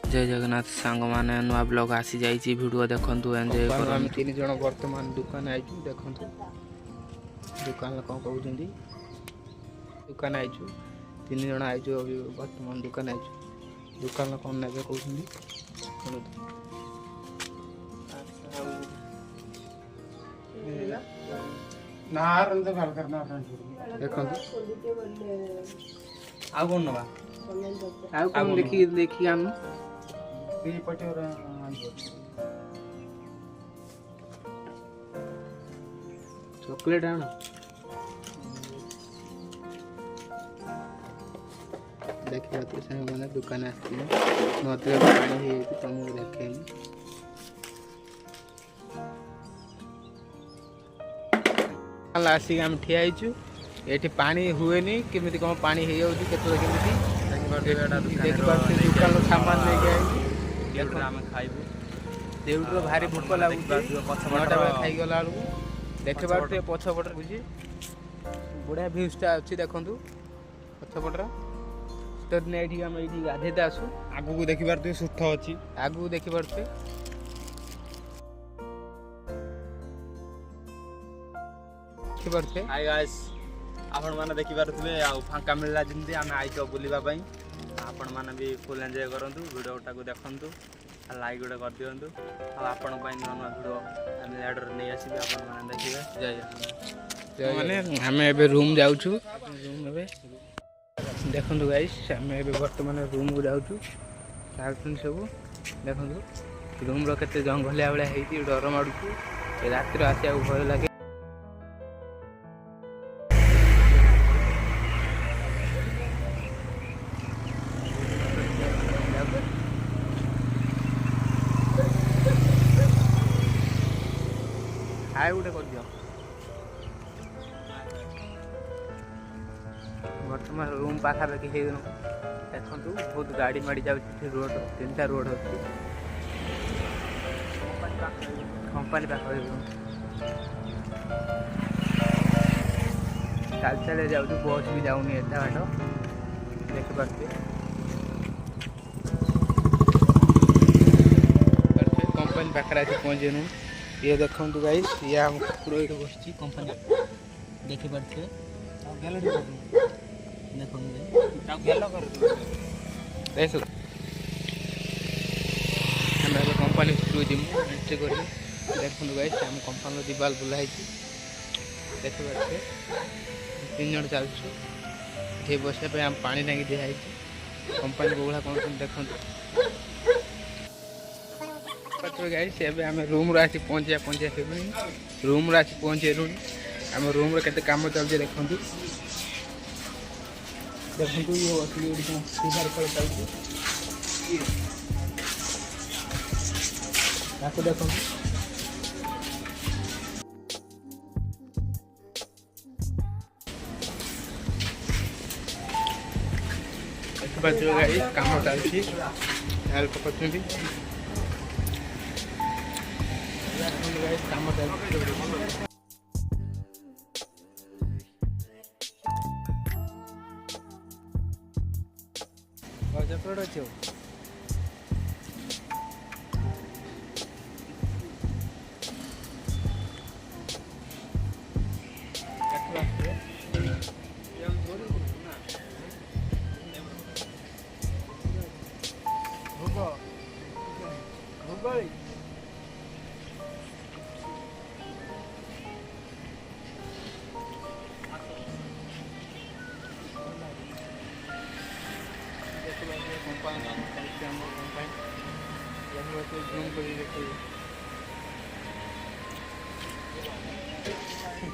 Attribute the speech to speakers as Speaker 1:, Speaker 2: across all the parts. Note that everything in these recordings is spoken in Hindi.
Speaker 1: जय जगन्नाथ सांग मैंने नुआ ब्लॉग आसी जाइए वीडियो देखु एंजॉय कर। आम 3 जन वर्तमान दुकान आईचु देखु दुकान कौन कहते दुकान आईचु 3 जन आईचु अभी वर्तमान दुकान आईचु दुकान कौन ने कहते देखो आ कौन नवा आ कौन देखी आम चॉकलेट आण देखिए तो संग मैंने दुकान आती नदी पानी है तुमको देखे आसिक आम ठिया ये पानी हुए केमी कौन पानी हो दुकान सामान लेके खाइबू देउटर भारी भोक लगे खाई गला देख पारे पछपट बुझी बढ़िया भ्यूजटा अच्छी देखु पछपटर गाधेते आसू आगू को देखी पारे सुठ अच्छी आगू को देखी पारे
Speaker 2: हाय गाइस आपण माने देखि पारुथबे आ फांका मिलला जिंदी आमे आइतो बुलिबा पई आपण माने भी फुल एन्जॉय करंतु वीडियोटा को देखंतु लाइक गोटे कर दियंतु आ आपण पई नवा वीडियो आमे लेटर नै आसीबे आपण माने देखिबे जय
Speaker 1: माने हमें एबे रूम जाउछु रूम एबे देखंतु गाइस हमें एबे वर्तमान रूम को जाउछु साउथन सब देखंतु रूम रो केते जंगलिया वाला हेती डर माडुछु रात रो आसिया भय लागे आए गोटे कर दियो वर्तमान रूम पाखापाखि हो देखु बहुत गाड़ी माड़ी जाऊँगी रोड 3टा रोड अच्छी कंपानी पाख चल चल जाऊँ बस भी जाऊनी एत बाट देखिपे कंपानी पाखे आसी पहुँचेनु ये देखो गाइस ये हम कुकुर बस कंपानी देखिपे देखो कंपानी थ्रू जी एंट्री कर देखो गाइस आम कंपानी दिवाल बुलाई देखिपे 3 जन चलु बसा आम पानी टाँगी दिखाई कंपानी कोला कौन देखो गाइस एबे आम रूम रे आसी पहुँचे रूम रे आसी पहुँचेलु आम रूम रे केते काम चलजे देखु देखो ये असली सुधार कर चलती देखो गाइस काम चलती हेल्प करते काम चलती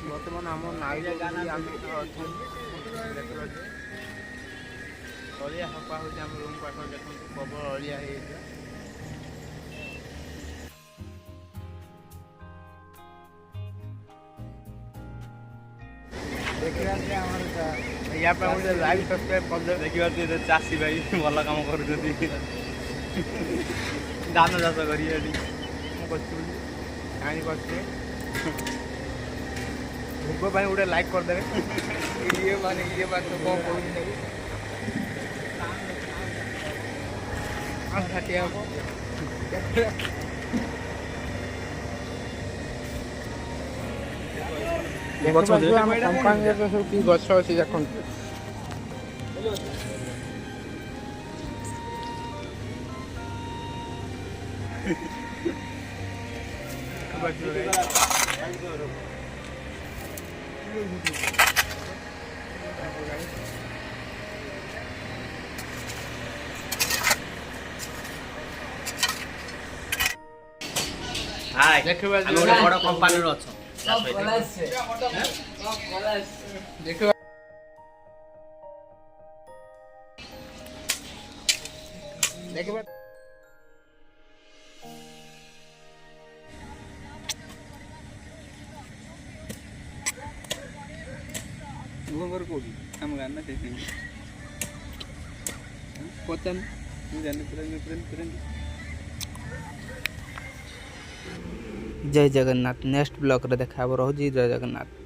Speaker 1: बर्तमान आम नाई अलिया सफा हो रूम पाख देखो प्रबल अलिया देखिए लाइव सब्सक्राइब कर देखिए
Speaker 2: चासी भाई भल काम कर धान चाष करी
Speaker 1: भोग भाई गोटे लाइक करदे ये माने ये बात तो कौन कहूँ ଷାଠିଏ ହବ। ଆମ କମ୍ପାନୀରେ ସବୁ କି ଗଛ ଅଛି ଦେଖନ୍ତୁ। ଦେଖିବା
Speaker 2: ବଡ଼ କମ୍ପାନୀର ଅଛ
Speaker 1: ଦେଖିବା ଦେଖିବା
Speaker 2: କୋଉଠି ଆମ ଗାଁ ନା ସେଇଠି
Speaker 1: ପଚାନ
Speaker 2: ମୁଁ ଜାଣିନି।
Speaker 1: ଜୟ ଜଗନ୍ନାଥ। ନେକ୍ସଟ ବ୍ଲଗ୍ରେ ଦେଖା ହେବ। ରହୁଛି ଜୟ ଜଗନ୍ନାଥ।